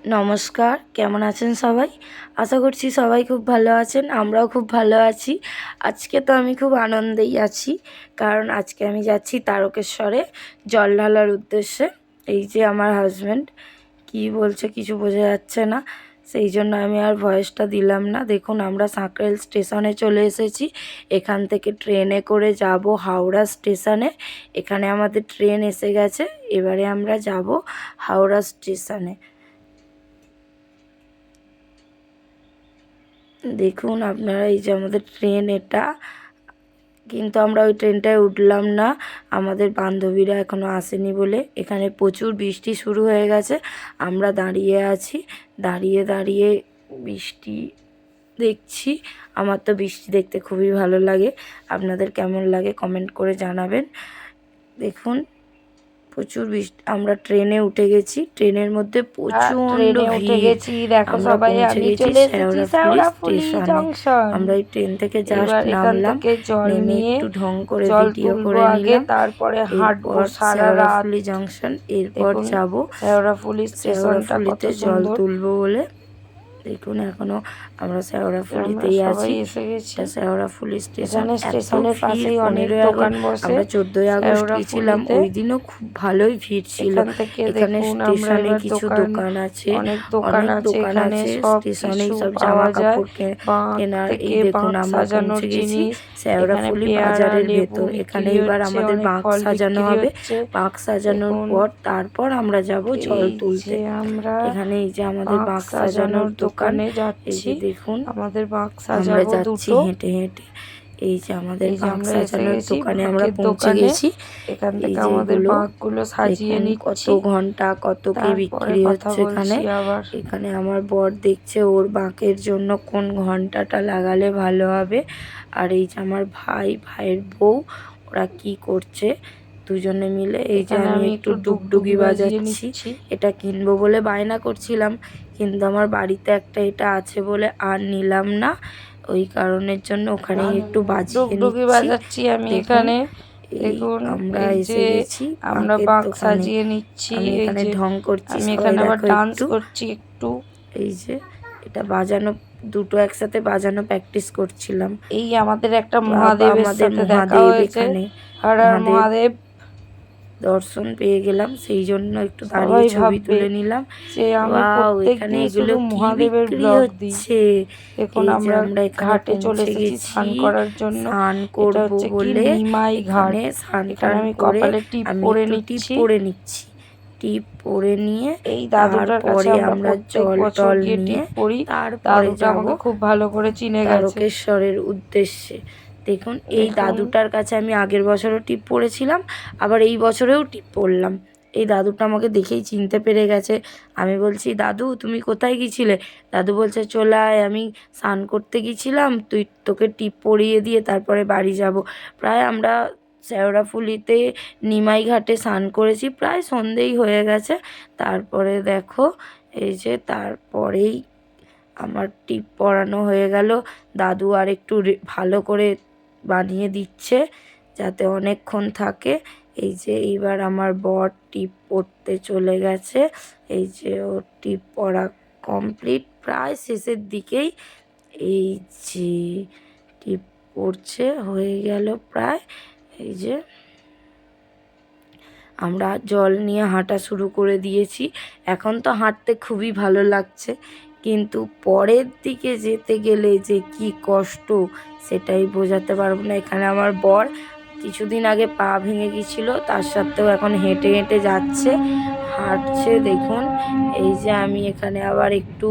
নমস্কার, কেমন আছেন সবাই? আশা করছি সবাই খুব ভালো আছেন, আমরাও খুব ভালো আছি। আজকে তো আমি খুব আনন্দেই আছি, কারণ আজকে আমি যাচ্ছি তারকেশ্বরে জল ঢালার উদ্দেশ্যে। এই যে আমার হাজব্যান্ড কী বলছে কিছু বোঝা যাচ্ছে না, সেই জন্য আমি আর ভয়েসটা দিলাম না। দেখুন, আমরা সাঁকরাইল স্টেশনে চলে এসেছি। এখান থেকে ট্রেনে করে যাব হাওড়া স্টেশনে। এখানে আমাদের ট্রেন এসে গেছে, এবারে আমরা যাব হাওড়া স্টেশনে। দেখুন আপনারা, এই যে আমাদের ট্রেন এটা, কিন্তু আমরা ওই ট্রেনটায় উঠলাম না, আমাদের বান্ধবীরা এখনও আসেনি বলে। এখানে প্রচুর বৃষ্টি শুরু হয়ে গেছে, আমরা দাঁড়িয়ে আছি, দাঁড়িয়ে দাঁড়িয়ে বৃষ্টি দেখছি। আমার তো বৃষ্টি দেখতে খুবই ভালো লাগে, আপনাদের কেমন লাগে কমেন্ট করে জানাবেন। দেখুন, প্রচুর বৃষ্টি। আমরা ট্রেনে উঠে গেছি, ট্রেনের মধ্যে প্রচণ্ড উঠে ভিড়। গেছি, দেখো আমরা সবাই, পৌঁছে আমি গেছি চলে এসেছি শেওড়াফুলি শেওড়াফুলি স্টেশনে। জংশন। আমরা এই ট্রেন থেকে জাস্ট এবার এখান নামলাম, থেকে জল নেমে নিয়ে একটু ঢং করে জল ভিডিও তুলবো করে আগে, নিলাম। তারপরে হাঁটবো এরপর সারা রাত। শেওড়াফুলি জংশন, এরপর দেখুন যাব শেওড়াফুলি স্টেশনটা কত শেওড়াফুলিতে জল সুন্দর। তুলবো বলে। দেখুন, এখনো আমরা আমরা শেওড়াফুলিতেই সবাই আছি। এসে গেছি। এটা শেওড়াফুলি স্টেশন। এখানে এত স্টেশনের ভিড়! পাশেই অনেক 15ই দোকান আগস্ট, বসে আমরা 14ই আগস্ট গেছিলাম, শেওড়াফুলিতে। ওই দিনও খুব ভালোই ভিড় ছিল। এখান থেকে এখানে দেখুন আমরা স্টেশনে এবার কিছু দোকান আছে, অনেক দোকান অনেক আছে, দোকান এখানে আছে সব স্টেশনেই, কিছু সব জামা পাওয়া যায়। কাপড় বাঁক কেনার। এই থেকে দেখুন, বাঁক আমরা সাজানোর পৌঁছে গেছি জিনিস, এখানে শেওড়াফুলি পেয়ারা বাজারের লেবু ভেতর। এখানে বিক্রি এবার হচ্ছে, আমাদের অনেক বাঁক ফল সাজানো বিক্রি হবে। হচ্ছে। বাঁক সাজানোর দেখুন, পর তারপর আমরা যাব জল এই তুলতে। যে আমরা এখানে এই যে আমাদের বাঁক বাঁক সাজানোর সাজানোর দোকান। দোকানে এই যাচ্ছি। যে দেখুন, আমাদের বাঁক আমরা সাজাবো যাচ্ছি দুটো। হেঁটে হেঁটে। এই যে আমাদের এই যে বাঁক আমরা এসে সাজানোর গেছি দোকানে আমরা বাঁকের পৌঁছে দোকানে। গেছি। এখান এই থেকে যে আমাদের এগুলো বাঁকগুলো সাজিয়ে দেখুন, কত নিচ্ছি, ঘন্টা কত কি তারপরে বিক্রি কথা হচ্ছে এখানে। বলছি আবার। এখানে আমার বর দেখছে ওর বাঁকের জন্য কোন ঘন্টাটা লাগালে ভালো হবে। আর এই যে আমার ভাইয়ের বউ, ওরা কি করছে দুজনে মিলে। এই যে এখানে আমি আমি একটু একটু ডুগডুগি বাজিয়ে বাজাচ্ছি। নিচ্ছি। এটা কিনবো বলে বায়না করছিলাম, কিন্তু আমার বাড়িতে একটা এটা আছে বলে আর নিলাম না। ওই কারণের জন্য ওখানে একটু বাজিয়ে ডুগডুগি নিচ্ছি। বাজাচ্ছি আমি দেখুন, এখানে। এই দেখুন, আমরা এই এসে যে গেছি আমরা বাঁকের বাঁক দোকানে। সাজিয়ে নিচ্ছি। আমি এই এখানে যে ঢং করছি, আমি সবাই এখানে আবার দেখো ডান্স একটু। করছি একটু। এই যে এটা বাজানো, দুটো একসাথে বাজানো প্র্যাকটিস করছিলাম। এই আমাদের একটা বাবা, মহাদেবের আমাদের সাথে দেখা মহাদেব হয়েছে। এখানে। হর হর মহাদেব মহাদেব। দর্শন পেয়ে গেলাম, সেই জন্য একটু দাঁড়িয়ে সবাই ছবি ভাববে তুলে নিলাম। যে আমি ওয়াও, প্রত্যেক এখানে দিন এগুলো শুধু কি মহাদেবের বিক্রি ব্লগ দিই। হচ্ছে! দেখুন, এই যে আমরা আমরা এখানে ঘাটে চলে পৌঁছে এসেছি গেছি স্নান করার জন্য। স্নান এটা করব হচ্ছে কি বলে। নিমাই ঘাট। এখানে স্নান এখানে টান আমি করে কপালে টিপ আমি পরে একটু টিপ নিচ্ছি। পরে নিচ্ছি। টিপ পরে নিয়ে এই দাদুটার কাছে তারপরে আমরা আমরা প্রত্যেক জল বছর টল গিয়ে নিয়ে টিপ পড়ি। তারপরে দাদুটা যাব আমাকে খুব ভালো করে চিনে গেছে। তারকেশ্বরের উদ্দেশ্যে। দেখুন, এই দেখুন, দাদুটার কাছে আমি আগের বছরও টিপ পড়েছিলাম, আবার এই বছরেও টিপ পড়লাম। এই দাদুটা আমাকে দেখেই চিনতে পেরে গেছে। আমি বলছি, দাদু তুমি কোথায় গিয়েছিলে? দাদু বলছে, চলে আয়, আমি স্নান করতে গিয়েছিলাম, তোকে টিপ পরিয়ে দিয়ে তারপরে বাড়ি যাব। প্রায় আমরা শেওড়াফুলিতে নিমাই ঘাটে স্নান করেছি, প্রায় সন্ধেই হয়ে গেছে। তারপরে দেখো, এই যে তারপরেই আমার টিপ পরানো হয়ে গেল। দাদু আর একটু ভালো করে বানিয়ে দিচ্ছে যাতে অনেকক্ষণ থাকে। এই যে এইবার আমার বর টিপ পরতে চলে গেছে। এই যে ওর টিপ পরা কমপ্লিট, প্রায় শেষের দিকেই। এই যে টিপ পড়ছে, হয়ে গেল প্রায়। এই যে আমরা জল নিয়ে হাঁটা শুরু করে দিয়েছি। এখন তো হাঁটতে খুবই ভালো লাগছে, কিন্তু পরের দিকে যেতে গেলে যে কি কষ্ট সেটাই বোঝাতে পারবো না। এখানে আমার বর কিছুদিন আগে পা ভেঙে গিয়েছিল, তার সত্ত্বেও এখন হেঁটে হেঁটে যাচ্ছে, হাঁটছে। দেখুন, এই যে আমি এখানে আবার একটু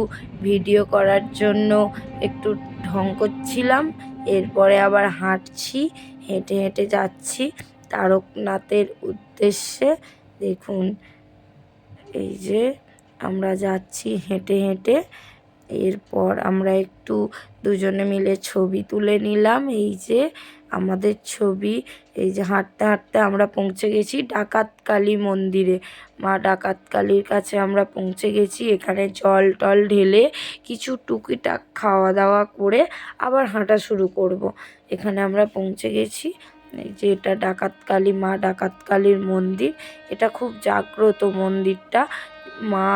ভিডিও করার জন্য একটু ঢং করছিলাম, এরপরে আবার হাঁটছি, হেঁটে হেঁটে যাচ্ছি তারকনাথের উদ্দেশ্যে। দেখুন, এই যে আমরা যাচ্ছি হেঁটে হেঁটে। এরপর আমরা একটু দুজনে মিলে ছবি তুলে নিলাম। এই যে আমাদের ছবি। এই যে হাঁটতে হাঁটতে আমরা পৌঁছে গেছি ডাকাতকালী মন্দিরে। মা ডাকাতকালীর কাছে আমরা পৌঁছে গেছি। এখানে জল টল ঢেলে কিছু টুকিটাক খাওয়া দাওয়া করে আবার হাঁটা শুরু করব। এখানে আমরা পৌঁছে গেছি। এই যে এটা ডাকাতকালী, মা ডাকাতকালীর মন্দির। এটা খুব জাগ্রত মন্দিরটা। মা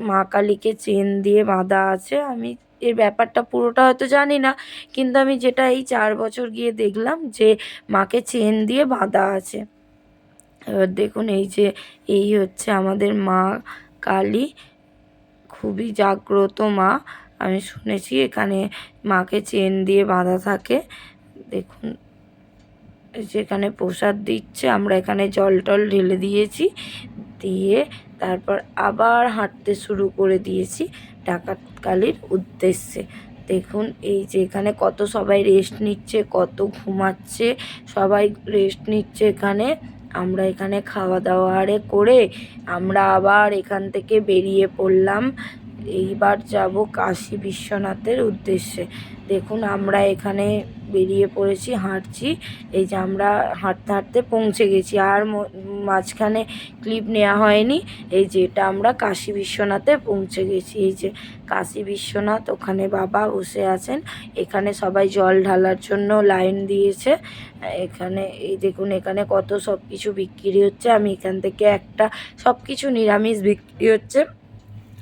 মা কালীকে চেন দিয়ে বাঁধা আছে। আমি এর ব্যাপারটা পুরোটা হয়তো জানি না, কিন্তু আমি যেটা এই 4 বছর গিয়ে দেখলাম যে মাকে চেন দিয়ে বাঁধা আছে। এবার দেখুন এই হচ্ছে আমাদের মা কালী, খুবই জাগ্রত মা। আমি শুনেছি এখানে মাকে চেন দিয়ে বাঁধা থাকে। দেখুন যেখানে প্রসাদ দিচ্ছে, আমরা এখানে জল টল ঢেলে দিয়েছি, দিয়ে তারপর আবার হাঁটতে শুরু করে দিয়েছি ডাকাত কালীর উদ্দেশ্যে। দেখুন এই যে এখানে কত সবাই রেস্ট নিচ্ছে, কত ঘুমাচ্ছে, সবাই রেস্ট নিচ্ছে এখানে। আমরা এখানে খাওয়া দাওয়া করে আমরা আবার এখান থেকে বেরিয়ে পড়লাম। এইবার যাব কাশী বিশ্বনাথের উদ্দেশ্যে। দেখুন আমরা এখানে বেরিয়ে পড়েছি, হাঁটছি। এই যে আমরা হাঁটতে হাঁটতে পৌঁছে গেছি, আর মাঝখানে ক্লিপ নেওয়া হয়নি। এই যে এটা আমরা কাশী বিশ্বনাথে পৌঁছে গেছি। এই যে কাশী বিশ্বনাথ, ওখানে বাবা বসে আছেন। এখানে সবাই জল ঢালার জন্য লাইন দিয়েছে। এখানে এই দেখুন এখানে কত সব কিছু বিক্রি হচ্ছে। আমি এখান থেকে একটা, সব কিছু নিরামিষ বিক্রি হচ্ছে,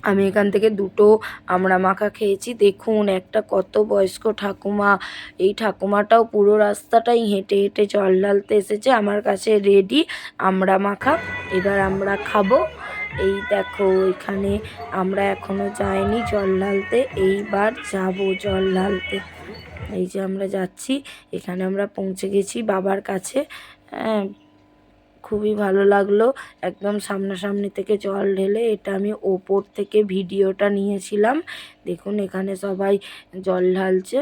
আমি এখান থেকে 2টো আমড়া মাখা খেয়েছি। দেখুন একটা কত বয়স্ক ঠাকুমা, এই ঠাকুমাটাও পুরো রাস্তাটাই হেঁটে হেঁটে জল ঢালতে এসেছে। আমার কাছে রেডি আমড়া মাখা, এবার আমরা খাবো। এই দেখো এখানে আমরা এখনও যাইনি জল ঢালতে, এইবার যাব জল ঢালতে। এই যে আমরা যাচ্ছি, এখানে আমরা পৌঁছে গেছি বাবার কাছে। হ্যাঁ, খুবই ভালো লাগলো একদম সামনাসামনি থেকে জল ঢেলে। এটা আমি ওপর থেকে ভিডিওটা নিয়েছিলাম। দেখুন এখানে সবাই জল ঢালছে।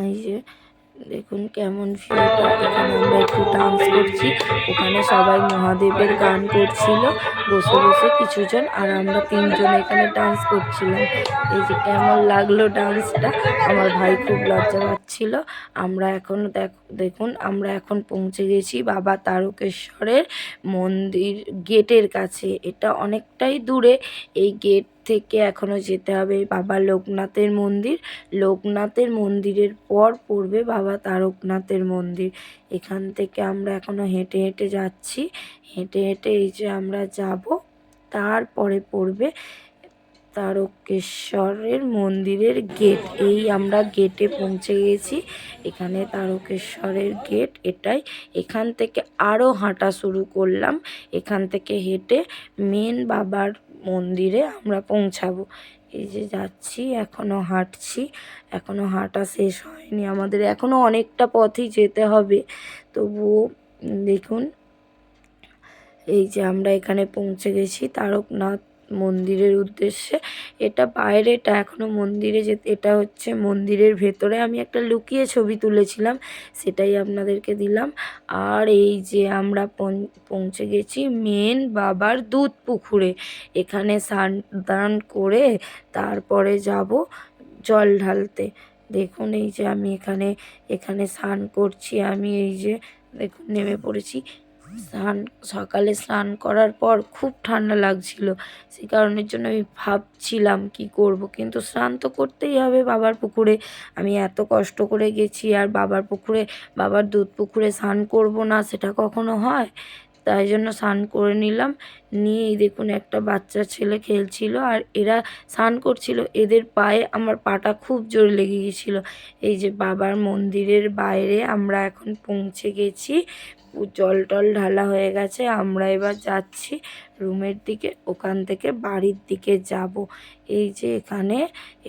এই যে দেখুন কেমন ভিউটা, এখানে আমরা একটু ডান্স করছি, ওখানে সবাই মহাদেবের গান করছিল বসে বসে কিছুজন, আর আমরা 3জন এখানে ডান্স করছিলাম। এই যে কেমন লাগলো ডান্সটা, আমার ভাই খুব লজ্জা পাচ্ছিল। আমরা এখন দেখুন আমরা এখন পৌঁছে গেছি বাবা তারকেশ্বরের মন্দির গেটের কাছে। এটা অনেকটাই দূরে, এই গেট থেকে এখনও যেতে হবে বাবা লোকনাথের মন্দির। লোকনাথের মন্দিরের পর পড়বে বাবা তারকনাথের মন্দির। এখান থেকে আমরা এখনও হেঁটে হেঁটে যাচ্ছি, হেঁটে হেঁটে এই যে আমরা যাব, তারপরে পড়বে তারকেশ্বরের মন্দিরের গেট। এই আমরা গেটে পৌঁছে গেছি, এখানে তারকেশ্বরের গেট এটাই। এখান থেকে আরও হাঁটা শুরু করলাম, এখান থেকে হেঁটে মেন বাবার মন্দিরে আমরা পৌঁছাবো। এই যে যাচ্ছি, এখনও হাঁটছি, এখনও হাঁটা শেষ হয়নি আমাদের, এখনও অনেকটা পথই যেতে হবে। তবুও দেখুন এই যে আমরা এখানে পৌঁছে গেছি তারকনাথ মন্দিরের উদ্দেশ্যে। এটা বাইরেটা, এখনও মন্দিরে যেতে, এটা হচ্ছে মন্দিরের ভেতরে। আমি একটা লুকিয়ে ছবি তুলেছিলাম, সেটাই আপনাদেরকে দিলাম। আর এই যে আমরা পৌঁছে গেছি মেন বাবার দুধ পুকুরে। এখানে স্নান দান করে তারপরে যাব জল ঢালতে। দেখুন এই যে আমি এখানে স্নান করছি। আমি এই যে দেখুন নেমে পড়েছি। সকালে স্নান করার পর খুব ঠান্ডা লাগছিল, সেই কারণের জন্য আমি ভাবছিলাম কি করব, কিন্তু স্নান তো করতেই হবে বাবার পুকুরে। আমি এত কষ্ট করে গেছি, আর বাবার দুধ পুকুরে স্নান করব না সেটা কখনো হয়? তাই জন্য স্নান করে নিলাম। নিয়েই দেখুন একটা বাচ্চা ছেলে খেলছিল, আর এরা স্নান করছিল, এদের পায়ে আমার পাটা খুব জোর লেগে গিয়েছিল। এই যে বাবার মন্দিরের বাইরে আমরা এখন পৌঁছে গেছি, জল টল ঢালা হয়ে গেছে। আমরা এবার যাচ্ছি রুমের দিকে, ওখান থেকে বাড়ির দিকে যাব। এই যে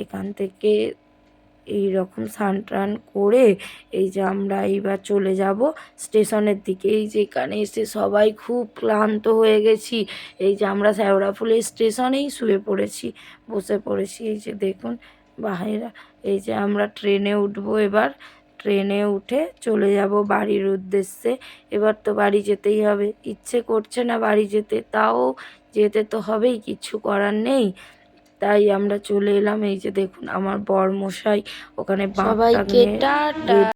এখান থেকে এই রকম স্নান টান করে এই যে আমরা এইবার চলে যাব স্টেশনের দিকে। এই যে এখানে এসে সবাই খুব ক্লান্ত হয়ে গেছি। এই যে আমরা শেওড়াফুলি স্টেশনেই শুয়ে পড়েছি, বসে পড়েছি। এই যে দেখুন বাইরে, এই যে আমরা ট্রেনে উঠবো এবার। ট্রেনে উঠে চলে যাব বাড়ির উদ্দেশ্যে। এবার তো বাড়ি যেতেই হবে, ইচ্ছে করছে না বাড়ি যেতে, তাও যেতে তো হবেই, কিচ্ছু করার নেই। তাই আমরা চলে এলাম। এই যে দেখুন আমার বরমশাই ওখানে সবাইকে টাটা।